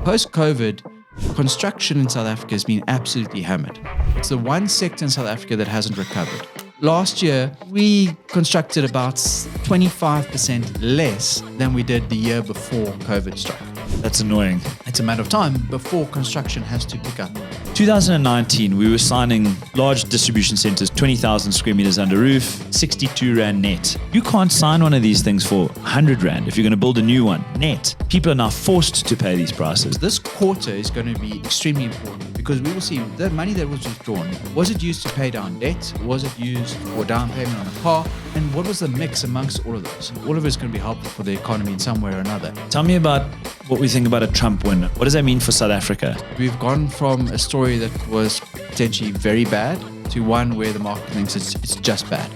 Post-COVID, construction in South Africa has been absolutely hammered. It's the one sector in South Africa that hasn't recovered. Last year, we constructed about 25% less than we did the year before COVID struck. That's annoying. It's a matter of time before construction has to pick up. 2019, we were signing large distribution centers, 20,000 square meters under roof, 62 Rand net. You can't sign one of these things for 100 Rand if you're going to build a new one net. People are now forced to pay these prices. This quarter is going to be extremely important because we will see the money that was withdrawn. Was it used to pay down debt? Was it used for down payment on a car? And what was the mix amongst all of those? All of it is going to be helpful for the economy in some way or another. Tell me about what we think about a Trump win. What does that mean for South Africa? We've gone from a story that was potentially very bad to one where the market thinks it's just bad.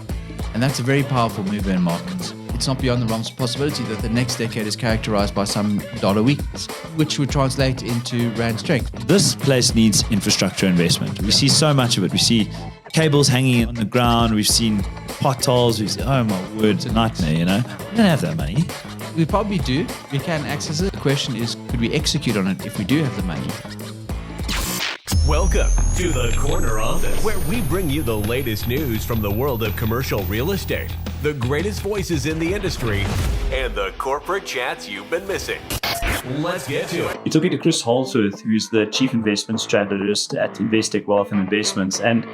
And that's a very powerful move in markets. It's not beyond the realms of possibility that the next decade is characterized by some dollar weakness, which would translate into Rand strength. This place needs infrastructure investment. We see so much of it. We see cables hanging on the ground. We've seen potholes. We've seen, oh my word, it's a nightmare, you know? We don't have that money. We probably do. We can access it. The question is, could we execute on it if we do have the money? Welcome to the Corner Office, where we bring you the latest news from the world of commercial real estate, the greatest voices in the industry, and the corporate chats you've been missing. Let's get to it. You're talking to Chris Holdsworth, who's the Chief Investment Strategist at Investec Wealth and Investments. And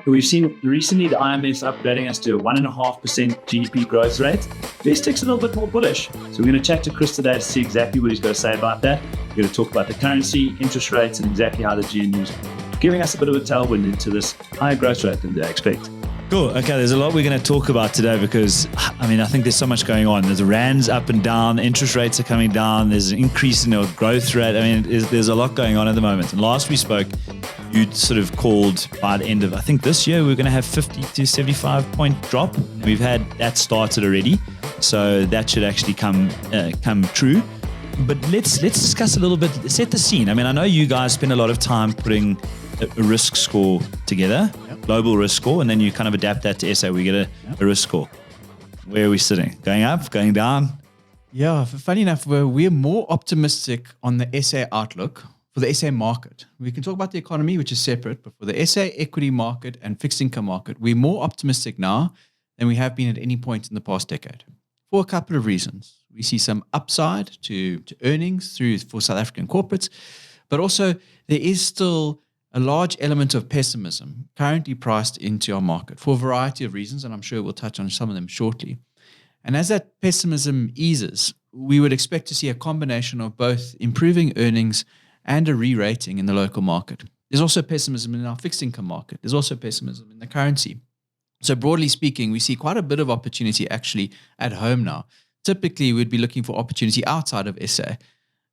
we've seen recently the IMF upgrading us to a 1.5% GDP growth rate. Investec's a little bit more bullish. So we're going to chat to Chris today to see exactly what he's going to say about that. We're going to talk about the currency, interest rates, and exactly how the GNU's giving us a bit of a tailwind into this higher growth rate than they expect. Cool. Okay, there's a lot we're going to talk about today because, I think there's so much going on. There's the rands up and down, interest rates are coming down, there's an increase in our growth rate. There's a lot going on at the moment. And last we spoke, you'd sort of called by the end of, I think this year, we're going to have 50 to 75 point drop. We've had that started already. So that should actually come true. But let's discuss a little bit, set the scene. I know you guys spend a lot of time putting a risk score together, global risk score, and then you kind of adapt that to SA. We get a risk score. Where are we sitting? Going up, going down? Yeah, funny enough, we're more optimistic on the SA outlook for the SA market. We can talk about the economy, which is separate, but for the SA equity market and fixed income market, we're more optimistic now than we have been at any point in the past decade. For a couple of reasons. We see some upside to earnings for South African corporates, but also there is still a large element of pessimism currently priced into our market for a variety of reasons, and I'm sure we'll touch on some of them shortly. And as that pessimism eases, we would expect to see a combination of both improving earnings and a re-rating in the local market. There's also pessimism in our fixed income market. There's also pessimism in the currency. So broadly speaking, we see quite a bit of opportunity actually at home now. Typically, we'd be looking for opportunity outside of SA.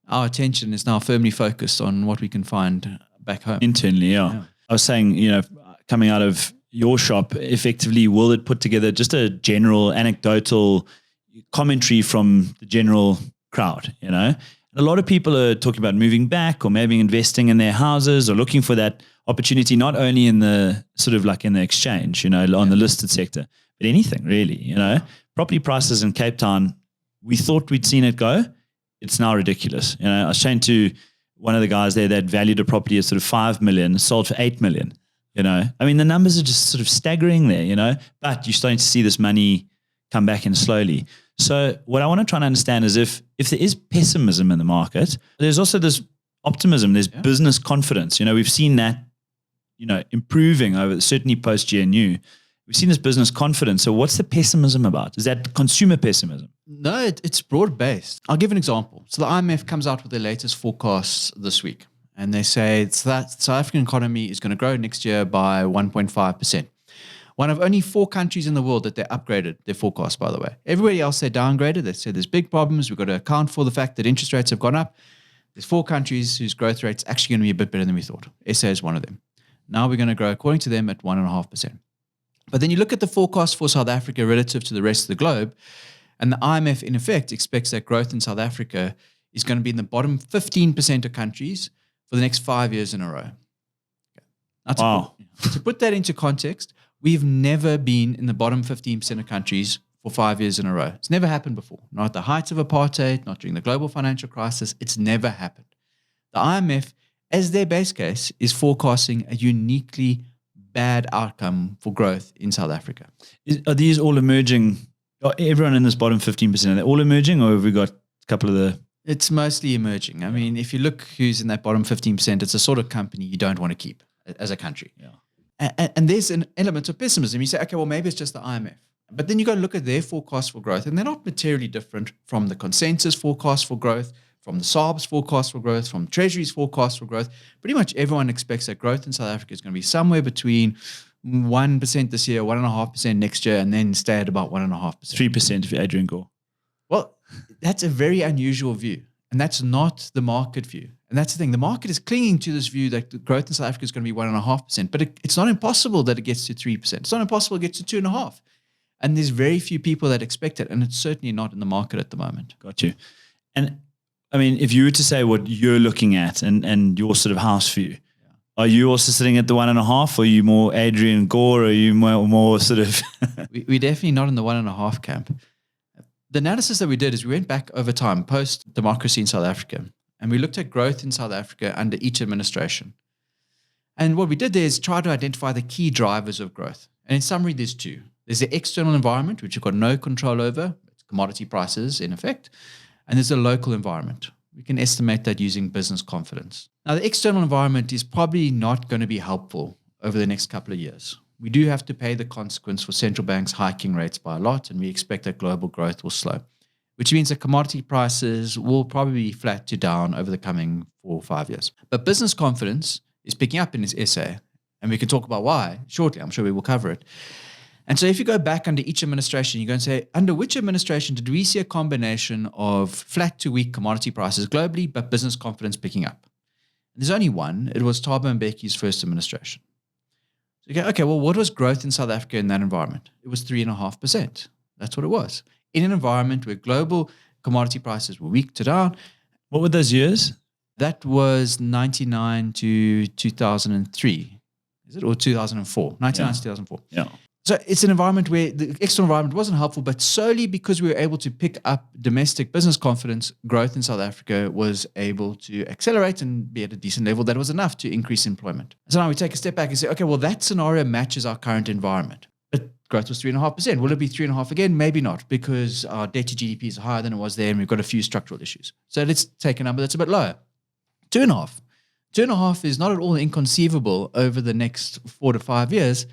Our attention is now firmly focused on what we can find back home. Internally, yeah. I was saying, coming out of your shop, effectively, will it put together just a general anecdotal commentary from the general crowd, A lot of people are talking about moving back or maybe investing in their houses or looking for that opportunity, not only in the sort of like in the exchange, on the listed sector, but anything really, Property prices in Cape Town, we thought we'd seen it go. It's now ridiculous. I was saying to one of the guys there that valued a property at sort of 5 million, sold for 8 million, the numbers are just sort of staggering there, but you're starting to see this money come back in slowly. So what I want to try and understand is if there is pessimism in the market, there's also this optimism, there's business confidence. We've seen that, improving over certainly post GNU. We've seen this business confidence. So what's the pessimism about? Is that consumer pessimism? No, it's broad-based. I'll give an example. So the IMF comes out with their latest forecasts this week, and they say that the South African economy is going to grow next year by 1.5%. One of only 4 countries in the world that they upgraded their forecast, by the way. Everybody else they downgraded. They said there's big problems. We've got to account for the fact that interest rates have gone up. There's 4 countries whose growth rate's actually going to be a bit better than we thought. SA is one of them. Now we're going to grow, according to them, at 1.5%. But then you look at the forecast for South Africa relative to the rest of the globe, and the IMF, in effect, expects that growth in South Africa is going to be in the bottom 15% of countries for the next 5 years in a row. Okay. Now, to put that into context, we've never been in the bottom 15% of countries for 5 years in a row. It's never happened before. Not at the height of apartheid, not during the global financial crisis. It's never happened. The IMF, as their base case, is forecasting a uniquely bad outcome for growth in South Africa. Are these all emerging? Everyone in this bottom 15%, are they all emerging, or have we got a couple of the... It's mostly emerging. I mean, if you look who's in that bottom 15%, it's a sort of company you don't want to keep as a country. Yeah. And there's an element of pessimism. You say, okay, well, maybe it's just the IMF. But then you got to look at their forecast for growth, and they're not materially different from the consensus forecast for growth, from the SARB's forecast for growth, from Treasury's forecast for growth. Pretty much everyone expects that growth in South Africa is going to be somewhere between 1% this year, 1.5% next year, and then stay at about 1.5%. 3% if you're Adrian Gore. Well, that's a very unusual view, and that's not the market view. And that's the thing. The market is clinging to this view that the growth in South Africa is going to be 1.5%, but it's not impossible that it gets to 3%. It's not impossible it gets to 2.5%. And there's very few people that expect it, and it's certainly not in the market at the moment. Got you. And I mean, if you were to say what you're looking at and your sort of house view, are you also sitting at the 1.5? Or are you more Adrian Gore? Or are you more sort of... We're definitely not in the 1.5 camp. The analysis that we did is we went back over time, post-democracy in South Africa, and we looked at growth in South Africa under each administration. And what we did there is try to identify the key drivers of growth. And in summary, there's two. There's the external environment, which you've got no control over. It's commodity prices, in effect. And there's the local environment. We can estimate that using business confidence. Now, the external environment is probably not going to be helpful over the next couple of years. We do have to pay the consequence for central banks hiking rates by a lot, and we expect that global growth will slow, which means that commodity prices will probably be flat to down over the coming 4 or 5 years. But business confidence is picking up in this essay, and we can talk about why shortly. I'm sure we will cover it. And so if you go back under each administration, you go and say, under which administration did we see a combination of flat to weak commodity prices globally, but business confidence picking up? And there's only one. It was Thabo Mbeki's first administration. So you go, okay, well, what was growth in South Africa in that environment? It was 3.5%. That's what it was. In an environment where global commodity prices were weak to down. What were those years? That was 99 to 2003. Is it? Or 2004? 1999 to 2004. Yeah. So it's an environment where the external environment wasn't helpful, but solely because we were able to pick up domestic business confidence, growth in South Africa was able to accelerate and be at a decent level. That was enough to increase employment. So now we take a step back and say, okay, well, that scenario matches our current environment. But growth was 3.5%. Will it be 3.5% again? Maybe not, because our debt to GDP is higher than it was there, and we've got a few structural issues. So let's take a number that's a bit lower. 2.5. 2.5 is not at all inconceivable over the next 4 to 5 years.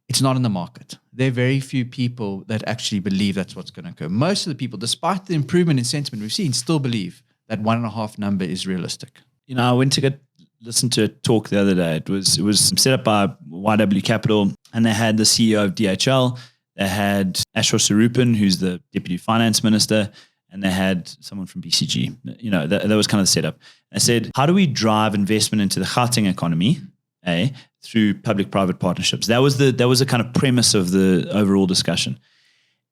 It's not in the market. There are very few people that actually believe that's what's going to occur. Most of the people, despite the improvement in sentiment we've seen, still believe that 1.5 number is realistic. You know, I went to listen to a talk the other day. It was set up by YW Capital, and they had the CEO of DHL. They had Ashra Sarupan, who's the Deputy Finance Minister, and they had someone from BCG. You know, that was kind of the setup. I said, how do we drive investment into the Gauteng economy? Through public-private partnerships. That was the kind of premise of the overall discussion.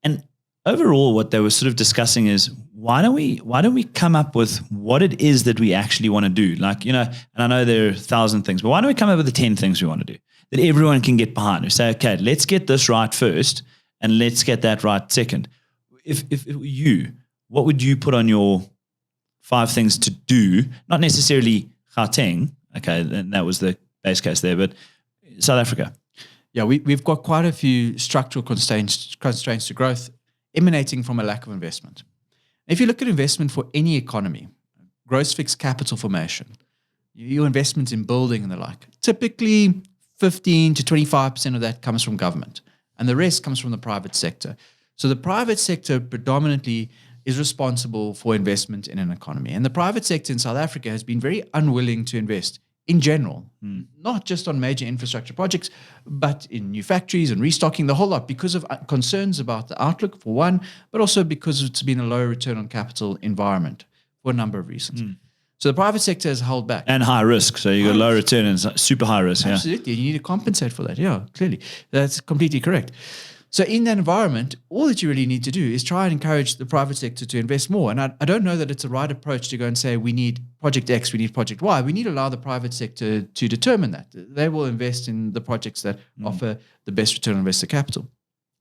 And overall, what they were sort of discussing is why don't we come up with what it is that we actually want to do? Like, you know, and I know there are 1,000 things, but why don't we come up with the 10 things we want to do that everyone can get behind? We say, okay, let's get this right first, and let's get that right second. If it were you, what would you put on your 5 things to do? Not necessarily Gauteng. Okay, and that was the base case there, but South Africa. Yeah, we've got quite a few structural constraints to growth emanating from a lack of investment. If you look at investment for any economy, gross fixed capital formation, your investments in building and the like, typically 15 to 25% of that comes from government, and the rest comes from the private sector. So the private sector predominantly is responsible for investment in an economy. And the private sector in South Africa has been very unwilling to invest in general, not just on major infrastructure projects, but in new factories and restocking, the whole lot, because of concerns about the outlook, for one, but also because it's been a low return on capital environment for a number of reasons. So the private sector has held back. And high risk. So you got low return and super high risk. Absolutely. You need to compensate for that. Yeah, clearly. That's completely correct. So in that environment, all that you really need to do is try and encourage the private sector to invest more. And I don't know that it's a right approach to go and say we need project X, we need project Y. We need to allow the private sector to determine that. They will invest in the projects that offer the best return on invested capital.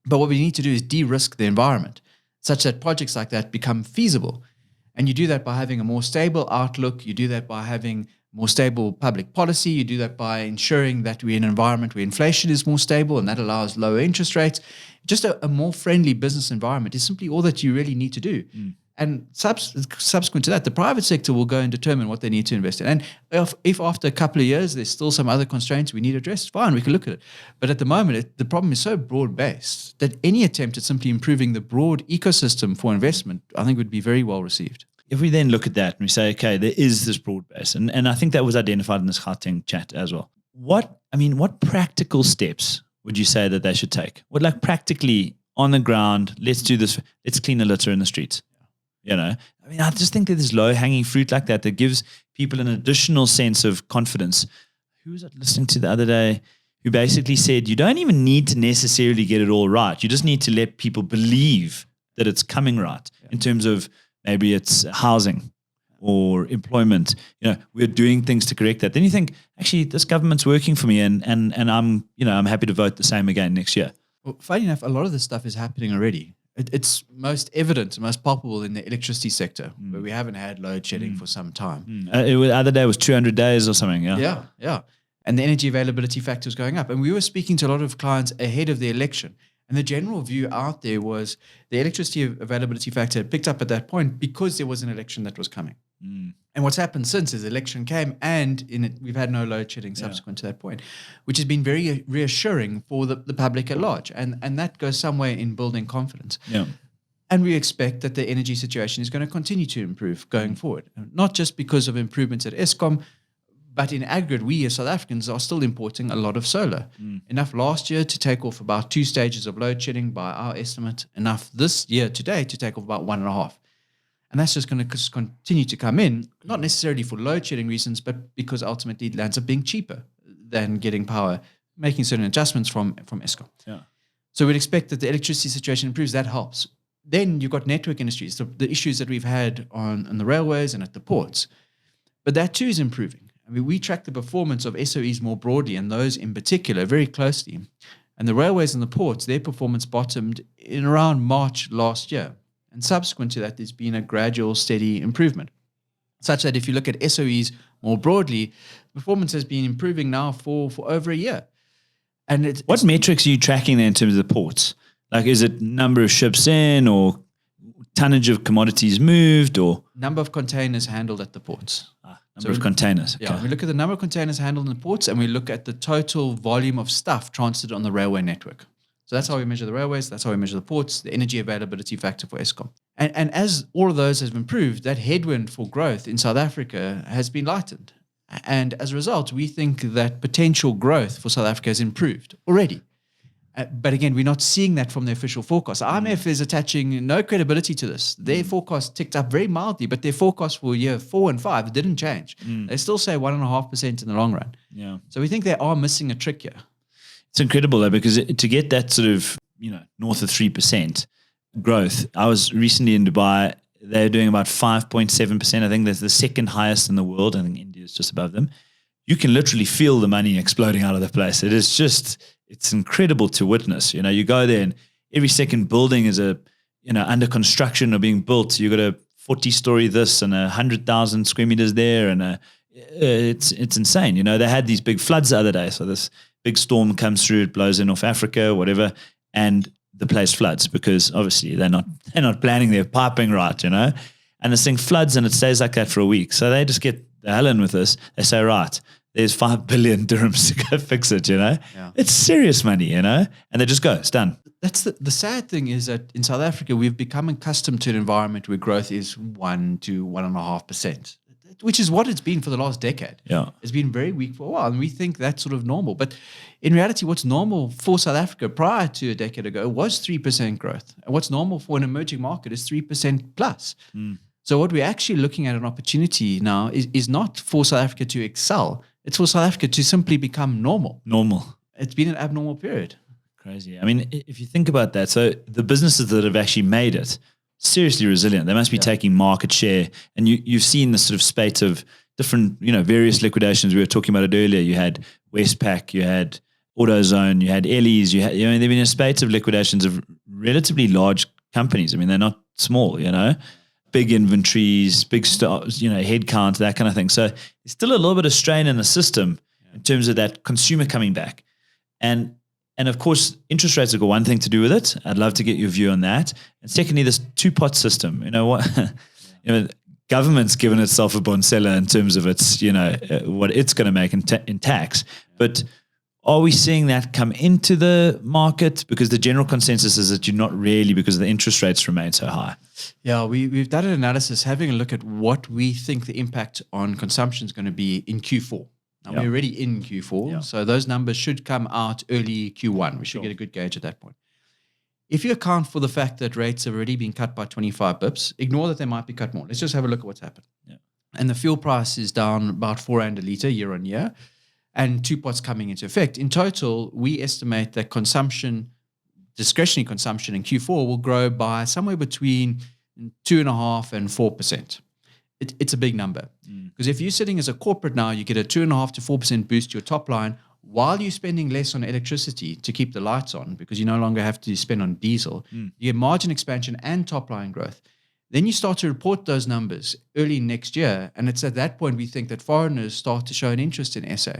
But what we need to do is de-risk the environment such that projects like that become feasible. And you do that by having a more stable outlook. You do that by having more stable public policy. You do that by ensuring that we're in an environment where inflation is more stable, and that allows lower interest rates. Just a more friendly business environment is simply all that you really need to do. And subsequent to that, the private sector will go and determine what they need to invest in. And if after a couple of years there's still some other constraints we need addressed, fine, we can look at it. But at the moment, the problem is so broad-based that any attempt at simply improving the broad ecosystem for investment, I think, would be very well received. If we then look at that and we say, okay, there is this broad base, and I think that was identified in this Gauteng chat as well. What practical steps would you say that they should take? What, like, practically on the ground, let's do this, let's clean the litter in the streets. I just think that there's low-hanging fruit like that gives people an additional sense of confidence. Who was I listening to the other day who basically said you don't even need to necessarily get it all right. You just need to let people believe that it's coming right in terms of maybe it's housing or employment. We're doing things to correct that. Then you think, actually, this government's working for me and I'm happy to vote the same again next year. Well, funny enough, a lot of this stuff is happening already. It's most evident, most palpable in the electricity sector, where we haven't had load shedding for some time. The other day was 200 days or something. Yeah. And the energy availability factor was going up. And we were speaking to a lot of clients ahead of the election. And the general view out there was the electricity availability factor had picked up at that point because there was an election that was coming. And what's happened since is the election came, and we've had no load shedding subsequent to that point, which has been very reassuring for the public at large. And that goes some way in building confidence. Yeah. And we expect that the energy situation is going to continue to improve going forward, not just because of improvements at Eskom, but in aggregate, we as South Africans are still importing a lot of solar. Enough last year to take off about 2 stages of load shedding by our estimate, enough this year today to take off about 1.5. And that's just going to continue to come in, not necessarily for load shedding reasons, but because ultimately it ends up being cheaper than getting power, making certain adjustments from Eskom. Yeah. So we'd expect that the electricity situation improves. That helps. Then you've got network industries, the issues that we've had on the railways and at the ports. But that too is improving. I mean, we track the performance of SOEs more broadly, and those in particular very closely. And the railways and the ports, their performance bottomed in around March last year. And subsequent to that, there's been a gradual, steady improvement, such that if you look at SOEs more broadly, performance has been improving now for over a year. And what metrics are you tracking there in terms of the ports? Like, is it number of ships in, or tonnage of commodities moved, or number of containers handled at the ports? Number of containers. Okay. Yeah, we look at the number of containers handled in the ports, and we look at the total volume of stuff transited on the railway network. So that's how we measure the railways, that's how we measure the ports, the energy availability factor for Eskom. And as all of those have improved, that headwind for growth in South Africa has been lightened. And as a result, we think that potential growth for South Africa has improved already. But again, we're not seeing that from the official forecast. IMF is attaching no credibility to this. Their forecast ticked up very mildly, but their forecast for year 4 and 5 didn't change. They still say 1.5% in the long run. Yeah. So we think they are missing a trick here. It's incredible though, because to get that sort of, north of 3% growth, I was recently in Dubai. They're doing about 5.7%. I think that's the second highest in the world. I think India is just above them. You can literally feel the money exploding out of the place. It is just, it's incredible to witness. You go there and every second building is under construction or being built. You've got a 40-story this and 100,000 square meters there, and it's insane. They had these big floods the other day. So this big storm comes through, it blows in off Africa, whatever, and the place floods because obviously they're not planning their piping right, and this thing floods and it stays like that for a week. So they just get the hell in with this. They say, right, there's 5 billion dirhams to go fix it, Yeah. It's serious money, and they just go, it's done. That's the sad thing is that in South Africa, we've become accustomed to an environment where growth is 1 to 1.5%. Which is what it's been for the last decade. Yeah. It's been very weak for a while, and we think that's sort of normal. But in reality, what's normal for South Africa prior to a decade ago was 3% growth. And what's normal for an emerging market is 3% plus. So what we're actually looking at an opportunity now is not for South Africa to excel. It's for South Africa to simply become normal. It's been an abnormal period. Crazy. I mean, if you think about that, so the businesses that have actually made it, seriously resilient. They must be taking market share. And you've seen the sort of spate of different, various liquidations. We were talking about it earlier. You had Westpac, you had AutoZone, you had Ellie's, there've been a spate of liquidations of relatively large companies. I mean, they're not small, big inventories, big stocks, headcount, that kind of thing. So there's still a little bit of strain in the system in terms of that consumer coming back. And of course, interest rates have got one thing to do with it. I'd love to get your view on that. And secondly, this two-pot system. Government's given itself a bonsella in terms of its, what it's going to make in tax. But are we seeing that come into the market? Because the general consensus is that you're not really, because the interest rates remain so high. Yeah, we've done an analysis having a look at what we think the impact on consumption is going to be in Q4. Now, we're already in Q4, so those numbers should come out early Q1. We should get a good gauge at that point. If you account for the fact that rates have already been cut by 25 bips, ignore that they might be cut more. Let's just have a look at what's happened. Yeah. And the fuel price is down about 4 rand a litre year on year, and two pots coming into effect. In total, we estimate that discretionary consumption in Q4 will grow by somewhere between 2.5% and 4%. It's a big number. Because if you're sitting as a corporate now, you get a 2.5% to 4% boost to your top line while you're spending less on electricity to keep the lights on because you no longer have to spend on diesel. You get margin expansion and top line growth. Then you start to report those numbers early next year. And it's at that point we think that foreigners start to show an interest in SA.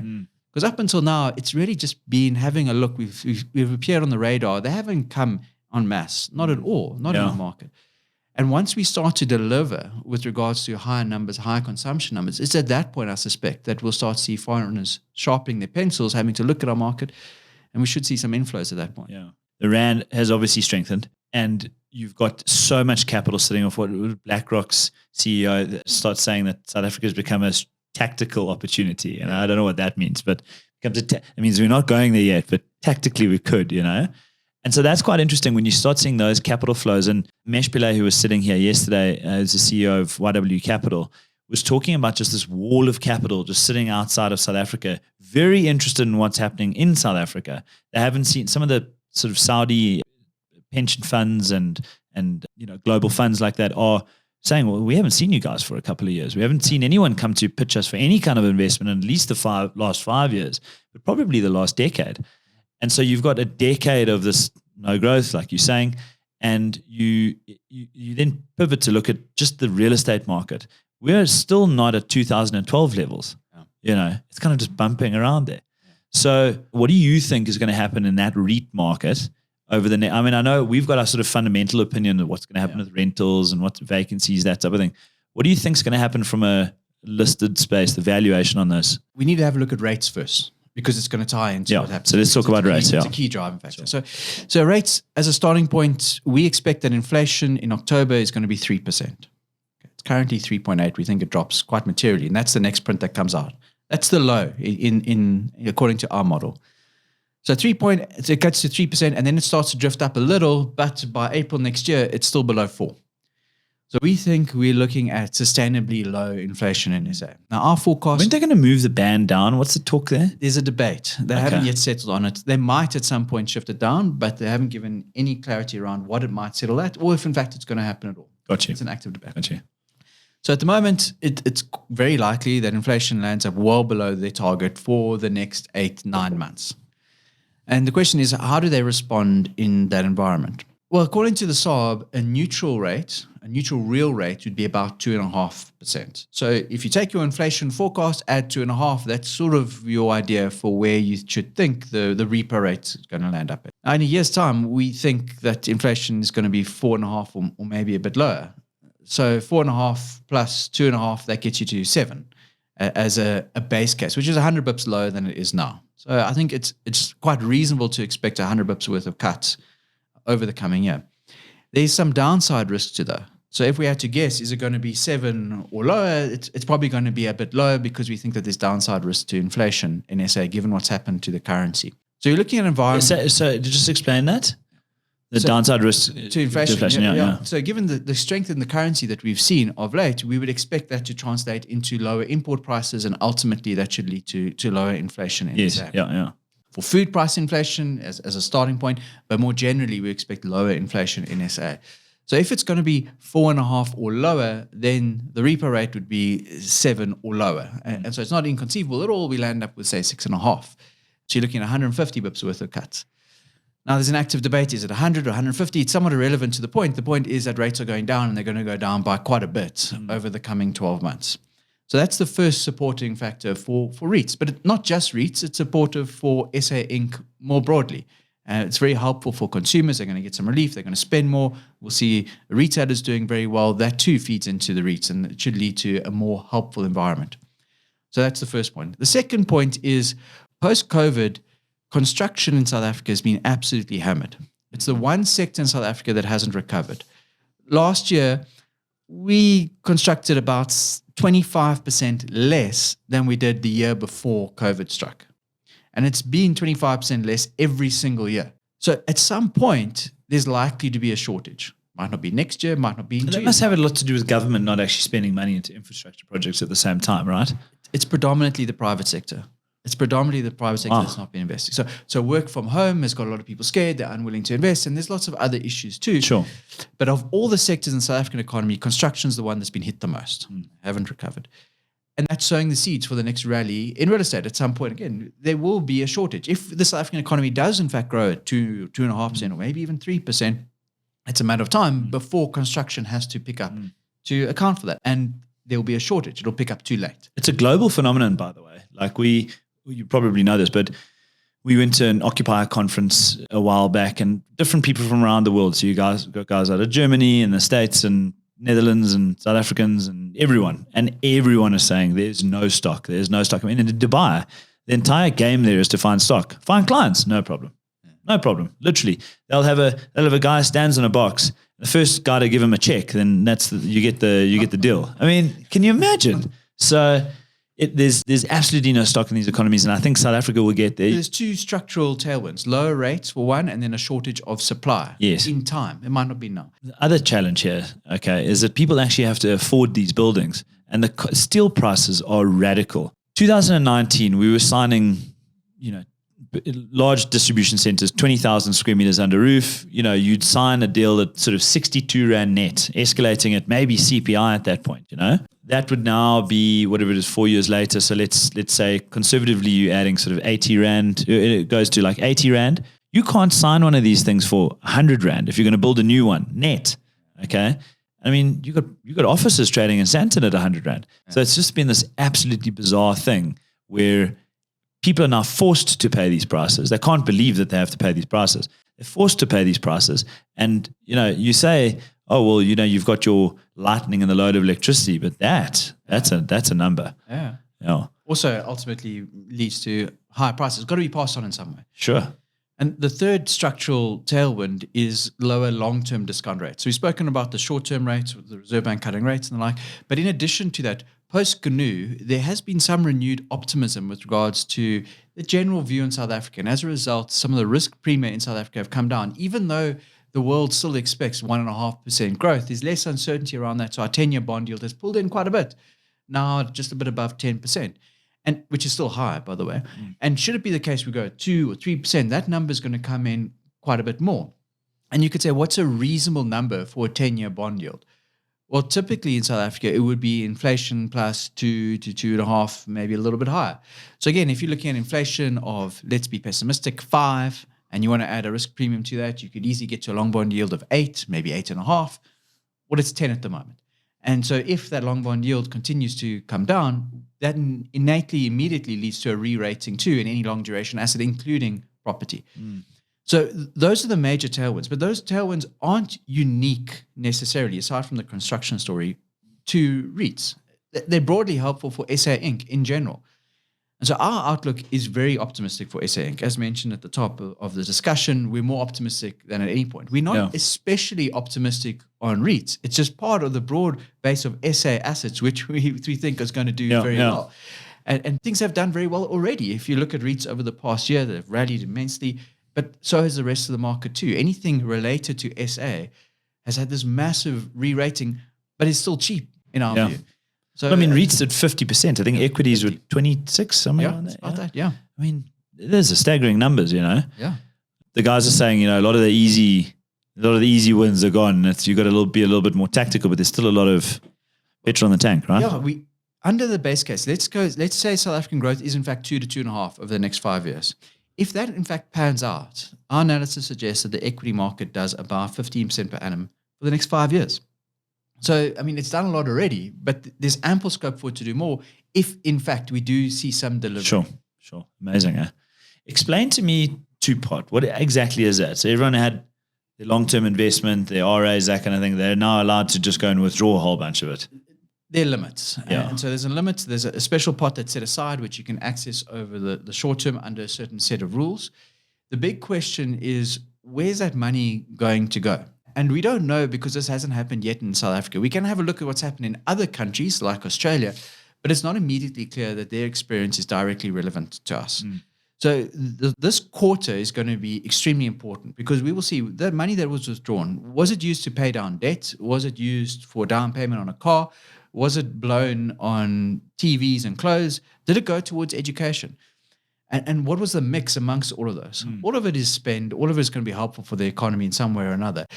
Because up until now, it's really just been having a look. We've appeared on the radar. They haven't come en masse, not at all, not in the market. And once we start to deliver with regards to higher numbers, higher consumption numbers, it's at that point, I suspect, that we'll start to see foreigners sharpening their pencils, having to look at our market, and we should see some inflows at that point. Yeah. The rand has obviously strengthened, and you've got so much capital sitting off. What BlackRock's CEO starts saying that South Africa has become a tactical opportunity, and I don't know what that means, but it means we're not going there yet, but tactically we could, And so that's quite interesting when you start seeing those capital flows. And Mesh Pillay, who was sitting here yesterday as the CEO of YW Capital, was talking about just this wall of capital just sitting outside of South Africa, very interested in what's happening in South Africa. They haven't seen some of the sort of Saudi pension funds and global funds like that are saying, well, we haven't seen you guys for a couple of years. We haven't seen anyone come to pitch us for any kind of investment in at least the last 5 years, but probably the last decade. And so you've got a decade of this no growth, like you're saying, and you then pivot to look at just the real estate market. We're still not at 2012 levels. It's kind of just bumping around there. So what do you think is going to happen in that REIT market over the next? I mean, I know we've got our sort of fundamental opinion of what's going to happen with rentals and what vacancies, that type of thing. What do you think is going to happen from a listed space, the valuation on this? We need to have a look at rates first, because it's going to tie into what happens. So let's talk about rates. It's a key driving factor. Sure. So rates, as a starting point, we expect that inflation in October is going to be 3%. It's currently 3.8. We think it drops quite materially, and that's the next print that comes out. That's the low in according to our model. So it gets to 3%, and then it starts to drift up a little, but by April next year, it's still below 4%. So we think we're looking at sustainably low inflation in SA. Now, our forecast... When are they going to move the band down? What's the talk there? There's a debate. They haven't yet settled on it. They might at some point shift it down, but they haven't given any clarity around what it might settle at, or if in fact it's going to happen at all. Gotcha. It's an active debate. Gotcha. So at the moment, it's very likely that inflation lands up well below their target for the next 8-9 months. And the question is, how do they respond in that environment? Well, according to the SARB, a neutral real rate would be about 2.5%. So if you take your inflation forecast, add 2.5%, that's sort of your idea for where you should think the repo rate is going to land up at. Now, in a year's time, we think that inflation is going to be 4.5% or maybe a bit lower. So 4.5% plus 2.5%, that gets you to 7% as a base case, which is 100 bips lower than it is now. So I think it's quite reasonable to expect 100 bips worth of cuts over the coming year. There's some downside risk to that. So if we had to guess, is it going to be 7 or lower? It's probably going to be a bit lower because we think that there's downside risk to inflation in SA, given what's happened to the currency. So you're looking at environment. So just explain that. The downside risk to inflation. Yeah. So given the strength in the currency that we've seen of late, we would expect that to translate into lower import prices, and ultimately that should lead to lower inflation in SA. For food price inflation as a starting point, but more generally, we expect lower inflation in SA. So if it's going to be 4.5% or lower, then the repo rate would be 7% or lower. And so it's not inconceivable at all. We land up with, say, 6.5%. So you're looking at 150 bips worth of cuts. Now, there's an active debate. Is it 100 or 150? It's somewhat irrelevant to the point. The point is that rates are going down, and they're going to go down by quite a bit over the coming 12 months. So that's the first supporting factor for REITs. But not just REITs, it's supportive for SA Inc. more broadly. It's very helpful for consumers. They're going to get some relief. They're going to spend more. We'll see retailers doing very well. That too feeds into the REITs, and it should lead to a more helpful environment. So that's the first point. The second point is post-COVID, construction in South Africa has been absolutely hammered. It's the one sector in South Africa that hasn't recovered. Last year, we constructed about 25% less than we did the year before COVID struck. And it's been 25% less every single year. So at some point, there's likely to be a shortage. Might not be next year, might not be in 2 years. That must have a lot to do with government not actually spending money into infrastructure projects at the same time, right? It's predominantly the private sector. That's not been investing. So work from home has got a lot of people scared. They're unwilling to invest. And there's lots of other issues too. Sure. But of all the sectors in the South African economy, construction's the one that's been hit the most. Haven't recovered. And that's sowing the seeds for the next rally in real estate. At some point, again, there will be a shortage. If the South African economy does in fact grow at 2.5%, or maybe even 3%, it's a matter of time before construction has to pick up to account for that. And there will be a shortage. It'll pick up too late. It's a global phenomenon, by the way. Like you probably know this, but we went to an Occupier conference a while back, and different people from around the world. So you guys got guys out of Germany and the States and Netherlands and South Africans and everyone. And everyone is saying there's no stock. There's no stock. I mean, in Dubai, the entire game there is to find stock. Find clients, no problem. No problem. Literally. They'll have a guy stands in a box. The first guy to give him a check, then you get the deal. I mean, can you imagine? So there's absolutely no stock in these economies, and I think South Africa will get there. There's two structural tailwinds: lower rates for one, and then a shortage of supply. Yes. In time, it might not be now. The other challenge here, okay, is that people actually have to afford these buildings, and the steel prices are radical. 2019, we were signing, large distribution centers, 20,000 square meters under roof. You'd sign a deal at sort of 62 Rand net, escalating at maybe CPI at that point, That would now be whatever it is 4 years later. So let's say conservatively you're adding sort of 80 Rand. It goes to like 80 Rand. You can't sign one of these things for 100 Rand if you're going to build a new one net. Okay. I mean, you got offices trading in Sandton at 100 Rand. So it's just been this absolutely bizarre thing where people are now forced to pay these prices. They can't believe that they have to pay these prices. They're forced to pay these prices. And, you say, oh, well, you've got your lightning and the load of electricity, but that's a number. Yeah. Also, ultimately leads to higher prices. It's got to be passed on in some way. Sure. And the third structural tailwind is lower long-term discount rates. So we've spoken about the short-term rates, with the Reserve Bank cutting rates and the like. But in addition to that, post-GNU, there has been some renewed optimism with regards to the general view in South Africa. And as a result, some of the risk premia in South Africa have come down, even though the world still expects 1.5% growth. There's less uncertainty around that. So our 10-year bond yield has pulled in quite a bit, now just a bit above 10%, and which is still high, by the way. And should it be the case we go 2 or 3%, that number is going to come in quite a bit more. And you could say, what's a reasonable number for a 10-year bond yield? Well, typically in South Africa, it would be inflation plus 2 to 2.5, maybe a little bit higher. So again, if you're looking at inflation of, let's be pessimistic, 5, and you want to add a risk premium to that, you could easily get to a long bond yield of 8, maybe 8.5. Well, it's 10 at the moment. And so if that long bond yield continues to come down, that innately, immediately leads to a re-rating too in any long duration asset, including property. So those are the major tailwinds. But those tailwinds aren't unique necessarily, aside from the construction story, to REITs. They're broadly helpful for SA Inc. in general. And so our outlook is very optimistic for SA Inc. As mentioned at the top of the discussion, we're more optimistic than at any point. We're not especially optimistic on REITs. It's just part of the broad base of SA assets, which we think is going to do very well. And things have done very well already. If you look at REITs over the past year, they've rallied immensely, but so has the rest of the market too. Anything related to SA has had this massive re-rating, but it's still cheap in our view. So I mean, REITs at 50%. I think equities were 26, something like that. About that. I mean, there's a staggering numbers, Yeah. The guys are saying, a lot of the easy wins are gone. You got to be a little bit more tactical, but there's still a lot of petrol in the tank, right? Yeah, under the base case, let's say South African growth is in fact 2 to 2.5 over the next 5 years. If that in fact pans out, our analysis suggests that the equity market does about 15% per annum for the next 5 years. So, I mean, it's done a lot already, but there's ample scope for it to do more if, in fact, we do see some delivery. Sure. Amazing, eh? Explain to me two-part. What exactly is that? So everyone had their long-term investment, their RAs, that kind of thing. They're now allowed to just go and withdraw a whole bunch of it. There are limits. Yeah. And so there's a limit. There's a special pot that's set aside, which you can access over the short term under a certain set of rules. The big question is, where's that money going to go? And we don't know because this hasn't happened yet in South Africa. We can have a look at what's happened in other countries like Australia, but it's not immediately clear that their experience is directly relevant to us. So this quarter is going to be extremely important because we will see the money that was withdrawn. Was it used to pay down debt? Was it used for down payment on a car? Was it blown on TVs and clothes? Did it go towards education? And what was the mix amongst all of those? All of it is spend. All of it is going to be helpful for the economy in some way or another.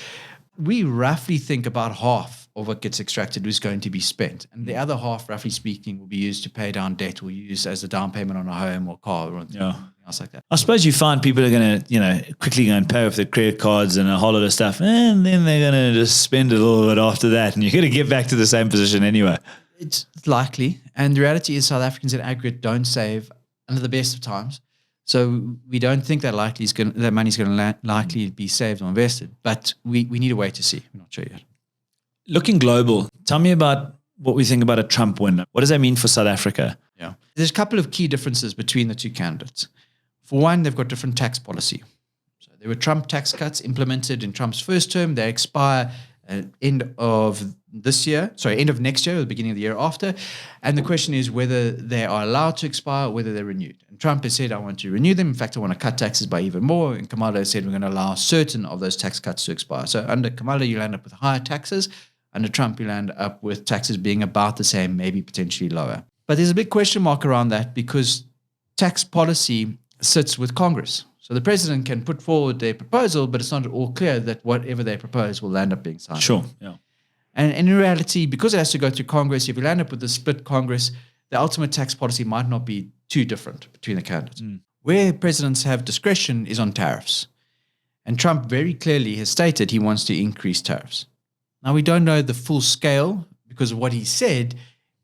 We roughly think about half of what gets extracted is going to be spent. And the other half, roughly speaking, will be used to pay down debt or used as a down payment on a home or car or anything else like that. I suppose you find people are going to, quickly go and pay off their credit cards and a whole lot of stuff, and then they're going to just spend a little bit after that, and you're going to get back to the same position anyway. It's likely. And the reality is South Africans in aggregate don't save under the best of times. So we don't think that that money's going to likely be saved or invested. But we need to wait to see. I'm not sure yet. Looking global, tell me about what we think about a Trump win. What does that mean for South Africa? Yeah. There's a couple of key differences between the two candidates. For one, they've got different tax policy. So there were Trump tax cuts implemented in Trump's first term. They expire end of next year, or the beginning of the year after. And the question is whether they are allowed to expire or whether they're renewed. And Trump has said, I want to renew them. In fact, I want to cut taxes by even more. And Kamala has said, we're going to allow certain of those tax cuts to expire. So under Kamala, you'll end up with higher taxes. Under Trump, you'll end up with taxes being about the same, maybe potentially lower. But there's a big question mark around that because tax policy sits with Congress. So the president can put forward their proposal, but it's not at all clear that whatever they propose will end up being signed. Sure, yeah. And in reality, because it has to go through Congress, if you land up with a split Congress, the ultimate tax policy might not be too different between the candidates. Where presidents have discretion is on tariffs. And Trump very clearly has stated he wants to increase tariffs. Now, we don't know the full scale because of what he said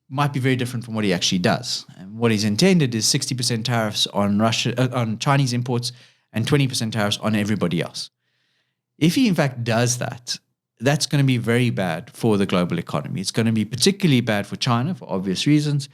might be very different from what he actually does. And what he's intended is 60% tariffs on on Chinese imports and 20% tariffs on everybody else. If he in fact does that, that's going to be very bad for the global economy. It's going to be particularly bad for China for obvious reasons.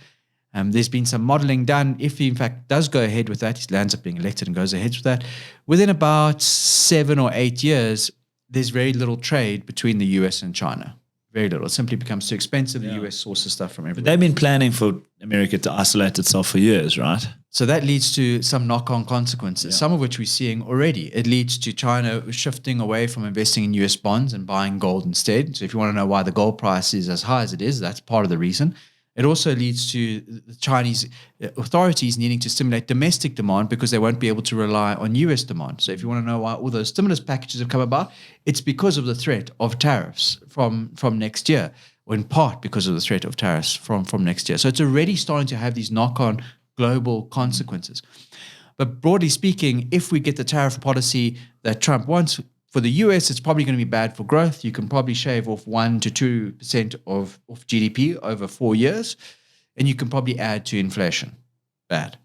There's been some modeling done. If he in fact does go ahead with that, he lands up being elected and goes ahead with that, within about 7 or 8 years, there's very little trade between the US and China. Very little. It simply becomes too expensive. The US sources stuff from everywhere. But they've been planning for America to isolate itself for years, right? So that leads to some knock-on consequences, some of which we're seeing already. It leads to China shifting away from investing in US bonds and buying gold instead. So if you want to know why the gold price is as high as it is, that's part of the reason. It also leads to the Chinese authorities needing to stimulate domestic demand because they won't be able to rely on US demand. So if you want to know why all those stimulus packages have come about, it's because of the threat of tariffs from next year, or in part because of the threat of tariffs from next year. So it's already starting to have these knock-on global consequences. But broadly speaking, if we get the tariff policy that Trump wants, for the US, it's probably going to be bad for growth. You can probably shave off 1 to 2% of GDP over 4 years, and you can probably add to inflation. Bad.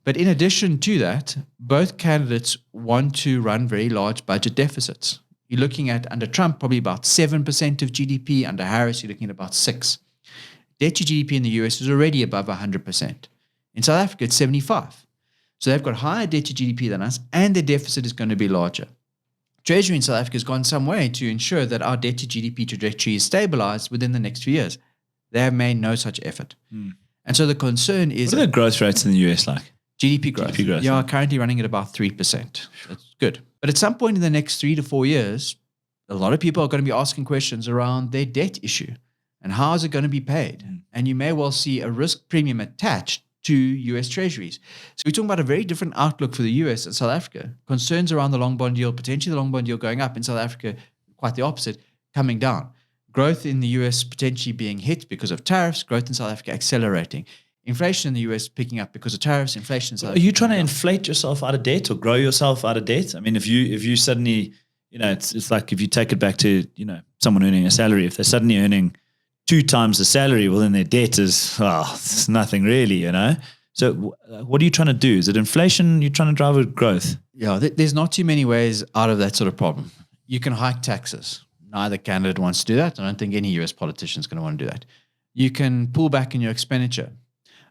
But in addition to that, both candidates want to run very large budget deficits. You're looking at, under Trump, probably about 7% of GDP. Under Harris, you're looking at about 6%. Debt to GDP in the US is already above 100%. In South Africa, it's 75%. So they've got higher debt to GDP than us, and their deficit is going to be larger. Treasury in South Africa has gone some way to ensure that our debt to GDP trajectory is stabilized within the next few years. They have made no such effort. And so the concern is... What are the growth rates in the US like? GDP growth. Yeah, currently running at about 3%. That's good. But at some point in the next 3 to 4 years, a lot of people are going to be asking questions around their debt issue and how is it going to be paid? And you may well see a risk premium attached to US treasuries. So we're talking about a very different outlook for the US and South Africa. Concerns around the long bond yield, potentially the long bond yield going up. In South Africa, quite the opposite, coming down. Growth in the US potentially being hit because of tariffs, growth in South Africa accelerating. inflation in the US picking up because of tariffs, inflation. Are you trying to inflate yourself out of debt or grow yourself out of debt? I mean, if you suddenly, it's like if you take it back to, someone earning a salary, if they're suddenly earning 2 times the salary, well, then their debt is, it's nothing really, So what are you trying to do? Is it inflation? You're trying to drive with growth? Yeah, there's not too many ways out of that sort of problem. You can hike taxes. Neither candidate wants to do that. I don't think any US politician is going to want to do that. You can pull back in your expenditure.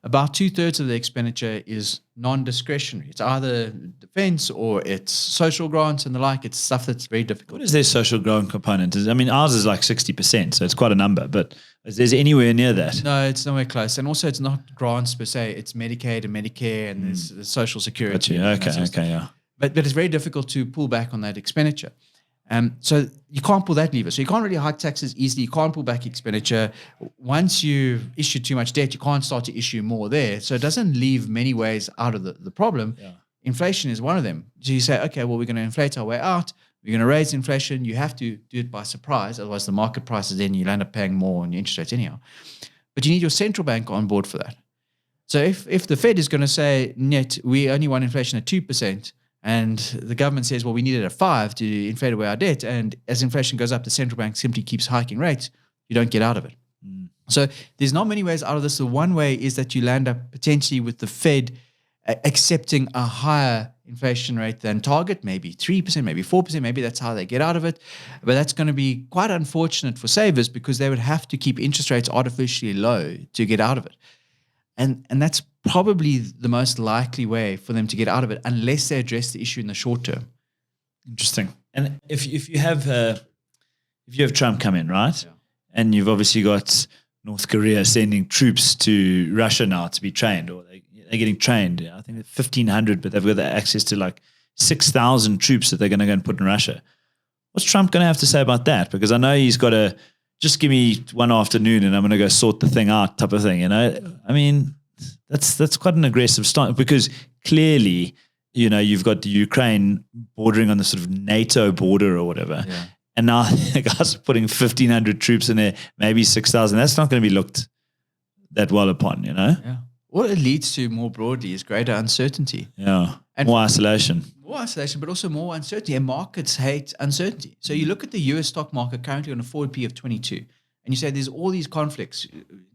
About 2/3 of the expenditure is non-discretionary. It's either defense or it's social grants and the like. It's stuff that's very difficult. What is their social grant component? I mean, ours is like 60%, so it's quite a number, but is there anywhere near that? No, it's nowhere close. And also it's not grants per se. It's Medicaid and Medicare and there's social security. Gotcha. Okay, yeah. But it's very difficult to pull back on that expenditure. So you can't pull that lever. So you can't really hike taxes easily. You can't pull back expenditure. Once you issue too much debt, you can't start to issue more there. So it doesn't leave many ways out of the problem. Yeah. Inflation is one of them. So you say, okay, well, we're going to inflate our way out. We're going to raise inflation. You have to do it by surprise. Otherwise, the market prices in, you'll end up paying more on your interest rates anyhow. But you need your central bank on board for that. So if the Fed is going to say, net, we only want inflation at 2%, and the government says, well, we need it at 5 to inflate away our debt. And as inflation goes up, the central bank simply keeps hiking rates. You don't get out of it. So there's not many ways out of this. The one way is that you land up potentially with the Fed accepting a higher inflation rate than target, maybe 3%, maybe 4%. Maybe that's how they get out of it. But that's going to be quite unfortunate for savers because they would have to keep interest rates artificially low to get out of it. And that's probably the most likely way for them to get out of it unless they address the issue in the short term. Interesting. And if you have Trump come in, right? Yeah. And you've obviously got North Korea sending troops to Russia now to be trained, or they're getting trained. I think 1,500, but they've got access to like 6,000 troops that they're going to go and put in Russia. What's Trump going to have to say about that? Because I know he's got a just give me one afternoon and I'm going to go sort the thing out type of thing. I mean, that's quite an aggressive stance because clearly, you've got the Ukraine bordering on the sort of NATO border or whatever. Yeah. And now the guys are putting 1,500 troops in there, maybe 6,000. That's not going to be looked that well upon, Yeah. What it leads to more broadly is greater uncertainty. Yeah. And more isolation. More isolation, but also more uncertainty. And markets hate uncertainty. So you look at the US stock market currently on a forward P of 22, and you say there's all these conflicts.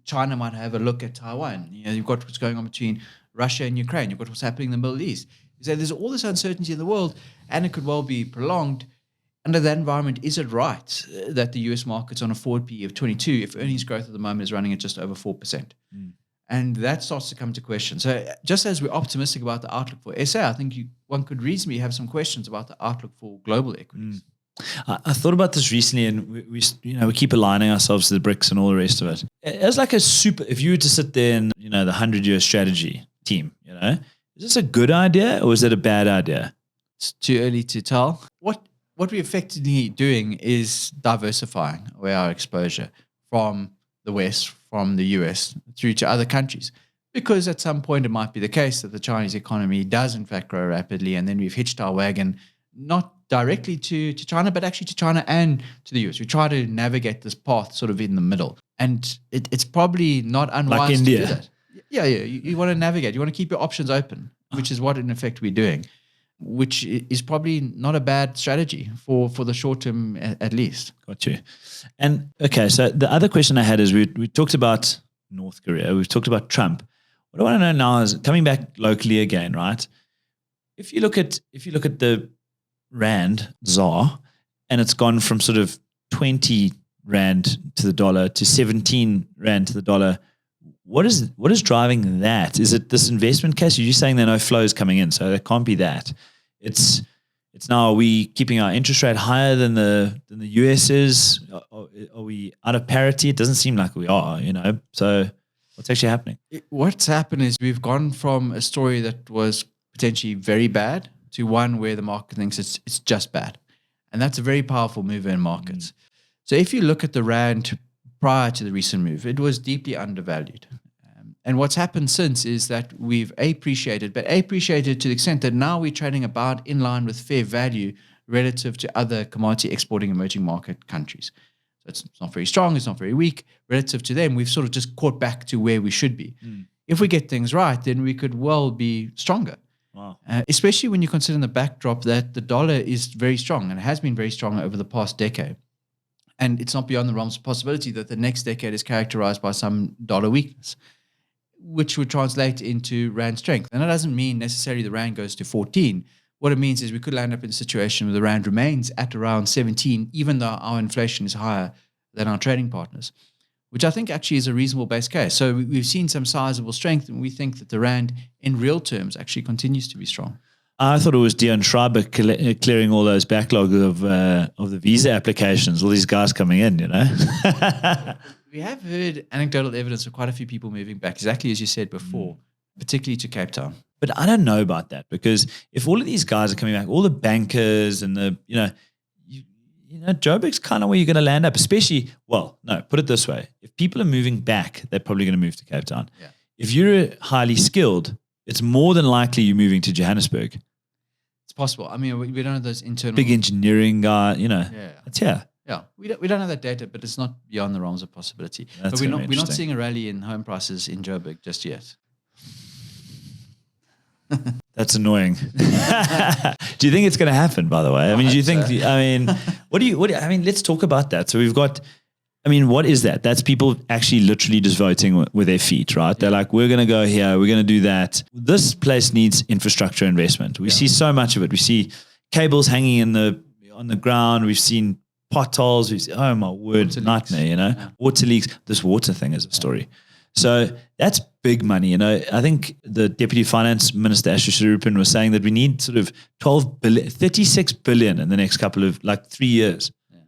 China might have a look at Taiwan. You've got what's going on between Russia and Ukraine. You've got what's happening in the Middle East. You say there's all this uncertainty in the world, and it could well be prolonged. Under that environment, is it right that the US market's on a forward P of 22 if earnings growth at the moment is running at just over 4%? And that starts to come to question. So just as we're optimistic about the outlook for SA, I think one could reasonably have some questions about the outlook for global equities. I thought about this recently, and we keep aligning ourselves to the BRICS and all the rest of it. It's like if you were to sit there in the 100-year strategy team, is this a good idea or is it a bad idea? It's too early to tell. What we're effectively doing is diversifying away our exposure from the West, from the US, through to other countries. Because at some point it might be the case that the Chinese economy does in fact grow rapidly, and then we've hitched our wagon, not directly to China, but actually to China and to the US. We try to navigate this path sort of in the middle. And it's probably not unwise like India. To do that. Yeah. You want to navigate. You want to keep your options open, which is what in effect we're doing, which is probably not a bad strategy for the short term at least. Got you. And okay, so the other question I had is we talked about North Korea, we've talked about Trump. What I want to know now is coming back locally again, right? If you look at the Rand ZAR, and it's gone from sort of 20 Rand to the dollar to 17 Rand to the dollar, what is driving that? Is it this investment case? You're saying there are no flows coming in, so it can't be that. It's now, are we keeping our interest rate higher than the US is? Are we out of parity? It doesn't seem like we are, So what's actually happening? What's happened is we've gone from a story that was potentially very bad to one where the market thinks it's just bad. And that's a very powerful mover in markets. So if you look at the Rand prior to the recent move, it was deeply undervalued. And what's happened since is that we've appreciated to the extent that now we're trading about in line with fair value relative to other commodity exporting emerging market countries. So it's not very strong, it's not very weak. Relative to them, we've sort of just caught back to where we should be. if we get things right, then we could well be stronger. Wow. Especially when you consider the backdrop that the dollar is very strong and has been very strong over the past decade. And it's not beyond the realms of possibility that the next decade is characterized by some dollar weakness, which would translate into rand strength. And that doesn't mean necessarily the rand goes to 14. What it means is we could land up in a situation where the rand remains at around 17, even though our inflation is higher than our trading partners, which I think actually is a reasonable base case. So we've seen some sizable strength, and we think that the rand in real terms actually continues to be strong. I thought it was Dion Schreiber clearing all those backlog of the visa applications, all these guys coming in, you know. We have heard anecdotal evidence of quite a few people moving back, exactly as you said before, particularly to Cape Town. But I don't know about that, because if all of these guys are coming back, all the bankers and the, Joburg's kind of where you're going to land up, especially, well, no, put it this way. If people are moving back, they're probably going to move to Cape Town. Yeah. If you're highly skilled, it's more than likely you're moving to Johannesburg. It's possible. I mean, we don't have those internal... Big engineering guy, Yeah. It's here. Yeah, we don't have that data, but it's not beyond the realms of possibility. That's but we're gonna be not interesting. seeing a rally in home prices in Joburg just yet. That's annoying. Do you think it's going to happen, by the way? I mean, do you think, let's talk about that. So we've got, what is that? That's people actually literally just voting with their feet, right? They're like, we're going to go here, we're going to do that. This place needs infrastructure investment. We see so much of it. We see cables hanging on the ground. We've seen potholes. We've seen, oh my word, Water nightmare, leaks. Yeah. Water leaks. This water thing is a story. So that's big money. I think the Deputy Finance Minister, Ashish Rupin, was saying that we need sort of 36 billion in the next couple of 3 years. Yeah.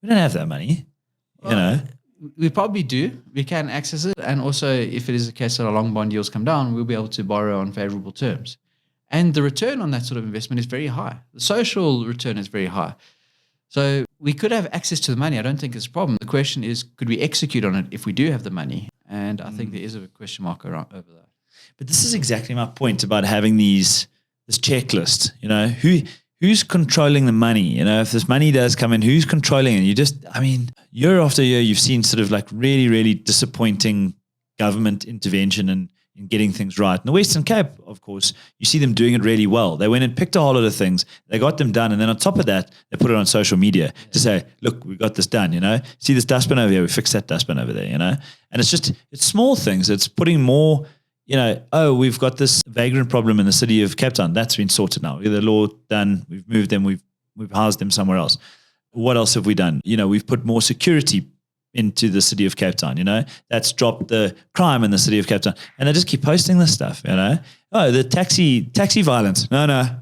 We don't have that money, We probably do. We can access it. And also, if it is a case that our long bond yields come down, we'll be able to borrow on favorable terms. And the return on that sort of investment is very high. The social return is very high. So we could have access to the money. I don't think it's a problem. The question is, could we execute on it if we do have the money? And I think there is a question mark over that. But this is exactly my point about having this checklist. Who's controlling the money? If this money does come in, who's controlling it? Year after year, you've seen sort of really, really disappointing government intervention and in getting things right. In the Western Cape, of course, you see them doing it really well. They went and picked a whole lot of things. They got them done. And then on top of that, they put it on social media to say, look, we got this done, See this dustbin over here, we fixed that dustbin over there, And it's small things. It's putting more, we've got this vagrant problem in the city of Cape Town. That's been sorted now. We got the law done. We've moved them. We've housed them somewhere else. What else have we done? We've put more security into the city of Cape Town, that's dropped the crime in the city of Cape Town. And they just keep posting this stuff, Oh, the taxi violence. No,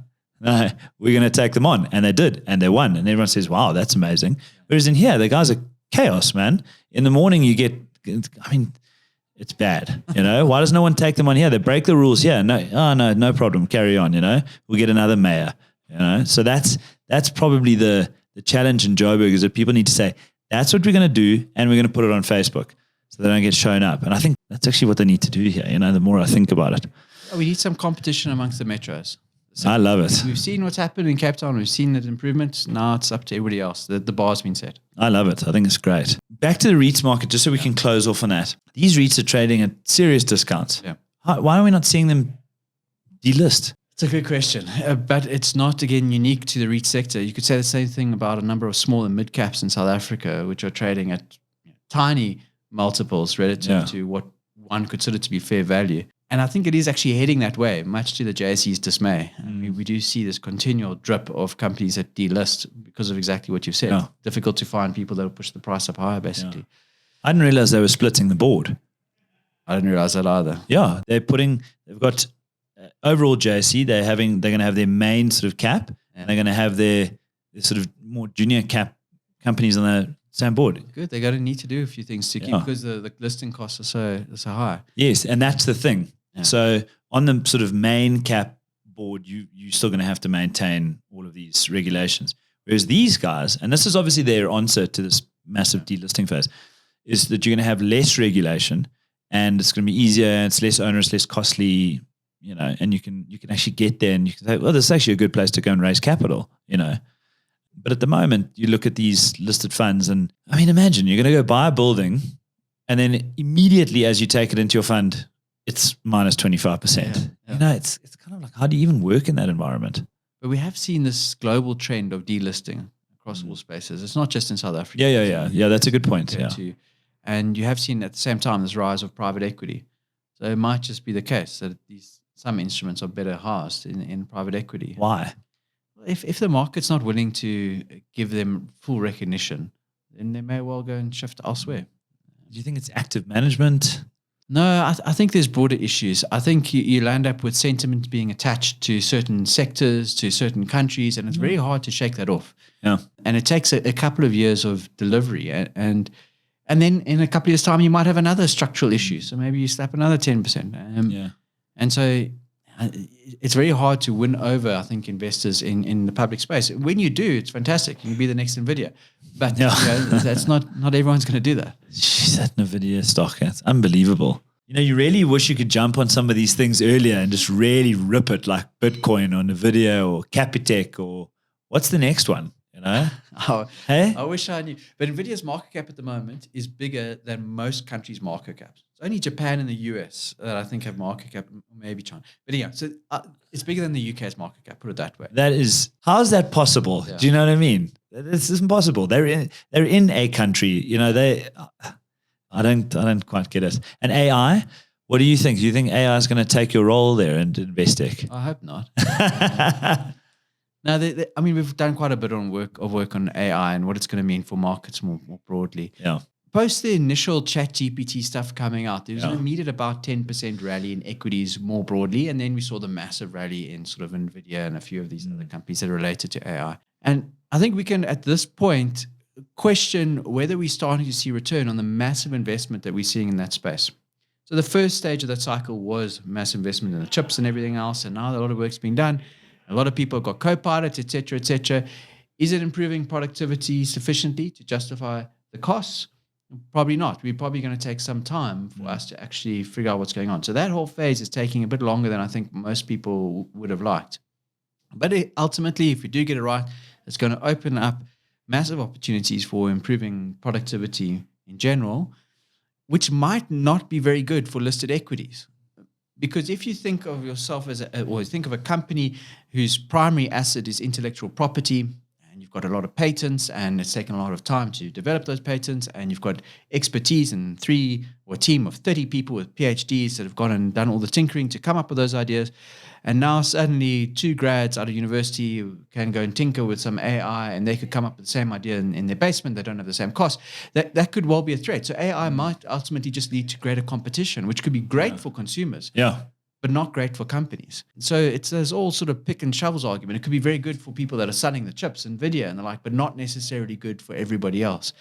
we're going to take them on. And they did, and they won. And everyone says, wow, that's amazing. Whereas in here, the guys are chaos, man. In the morning you get, it's bad, Why does no one take them on here? They break the rules here. No problem. Carry on, We'll get another mayor, So that's probably the challenge in Joburg, is that people need to say, that's what we're going to do, and we're going to put it on Facebook so they don't get shown up. And I think that's actually what they need to do here, the more I think about it. We need some competition amongst the metros. I love it. We've seen what's happened in Cape Town. We've seen that improvement. Now it's up to everybody else. The bar's been set. I love it. I think it's great. Back to the REITs market, just so we can close off on that. These REITs are trading at serious discounts. Yeah. Why are we not seeing them delist? It's a good question, but it's not, again, unique to the REIT sector. You could say the same thing about a number of small and mid caps in South Africa, which are trading at tiny multiples relative to what one considered to be fair value. And I think it is actually heading that way, much to the JSE's dismay. I mean, we do see this continual drip of companies that delist because of exactly what you've said. Yeah. Difficult to find people that will push the price up higher, basically. Yeah. I didn't realize they were splitting the board. I didn't realize that either. Yeah, they've got overall JSE. They're going to have their main sort of cap, and they're going to have their sort of more junior cap companies on the same board. Good. They're going to need to do a few things to keep, because the listing costs are so high. Yes, and that's the thing. Yeah. So on the sort of main cap board, you're still going to have to maintain all of these regulations. Whereas these guys, and this is obviously their answer to this massive delisting phase, is that you're going to have less regulation, and it's going to be easier, and it's less onerous, less costly, and you can actually get there, and you can say, well, this is actually a good place to go and raise capital, But at the moment, you look at these listed funds, and imagine you're going to go buy a building, and then immediately as you take it into your fund, it's minus 25%. Yeah. You know, it's kind of like, how do you even work in that environment? But we have seen this global trend of delisting across all spaces. It's not just in South Africa. Yeah, that's a good point. Yeah. And you have seen at the same time this rise of private equity. So it might just be the case that some instruments are better housed in private equity. Why? If the market's not willing to give them full recognition, then they may well go and shift elsewhere. Do you think it's active management? No, I think there's broader issues. I think you land up with sentiment being attached to certain sectors, to certain countries, and it's very hard to shake that off. Yeah. And it takes a couple of years of delivery. And then in a couple of years' time, you might have another structural issue. So maybe you slap another 10%. And so it's very hard to win over, I think, investors in the public space. When you do, it's fantastic. You can be the next NVIDIA. But that's not everyone's going to do that. Jeez, that NVIDIA stock, it's unbelievable. You know, you really wish you could jump on some of these things earlier and just really rip it, like Bitcoin or NVIDIA or Capitec or what's the next one, you know? I wish I knew. But NVIDIA's market cap at the moment is bigger than most countries' market caps. It's only Japan and the US that I think have market cap, maybe China. But yeah, so it's bigger than the UK's market cap, put it that way. How is that possible? Yeah. Do you know what I mean? This isn't possible. They're in a country, you know, I don't quite get it. And AI, what do you think? Do you think AI is going to take your role there in Investec? I hope not. No, I mean, we've done quite a bit of work on AI and what it's going to mean for markets more broadly. Yeah. Post the initial ChatGPT stuff coming out, there was an immediate about 10% rally in equities more broadly, and then we saw the massive rally in sort of NVIDIA and a few of these other companies that are related to AI. And I think we can, at this point, question whether we're starting to see return on the massive investment that we're seeing in that space. So the first stage of that cycle was massive investment in the chips and everything else, and now a lot of work's being done. A lot of people have got co-pilots, et cetera, et cetera. Is it improving productivity sufficiently to justify the costs? Probably not. We're probably going to take some time for us to actually figure out what's going on. So that whole phase is taking a bit longer than I think most people would have liked. But ultimately, if we do get it right, it's going to open up massive opportunities for improving productivity in general, which might not be very good for listed equities. Because if you think of yourself or think of a company whose primary asset is intellectual property, and you've got a lot of patents, and it's taken a lot of time to develop those patents, and you've got expertise and a team of 30 people with PhDs that have gone and done all the tinkering to come up with those ideas, and now suddenly 2 grads out of university can go and tinker with some AI, and they could come up with the same idea in their basement. They don't have the same cost. That could well be a threat. So AI might ultimately just lead to greater competition, which could be great for consumers. Yeah. But not great for companies. So there's all sort of pick and shovels argument. It could be very good for people that are selling the chips, NVIDIA and the like, but not necessarily good for everybody else.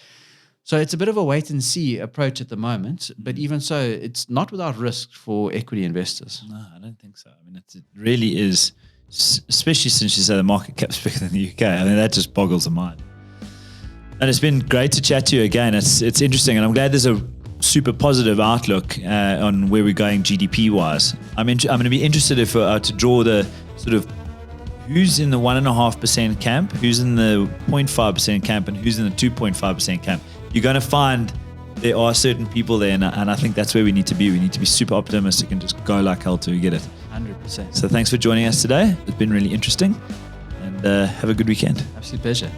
So it's a bit of a wait and see approach at the moment. But even so, it's not without risk for equity investors. No, I don't think so. I mean, it really is, especially since you say the market cap's bigger than the UK. I mean, that just boggles the mind. And it's been great to chat to you again. It's interesting, and I'm glad there's a super positive outlook on where we're going GDP wise. I'm going to be interested if to draw the sort of who's in the 1.5% camp, who's in the 0.5% camp, and who's in the 2.5% camp. You're going to find there are certain people there, and I think that's where we need to be. We need to be super optimistic and just go like hell till we get it. 100%. So thanks for joining us today. It's been really interesting, and have a good weekend. Absolute pleasure.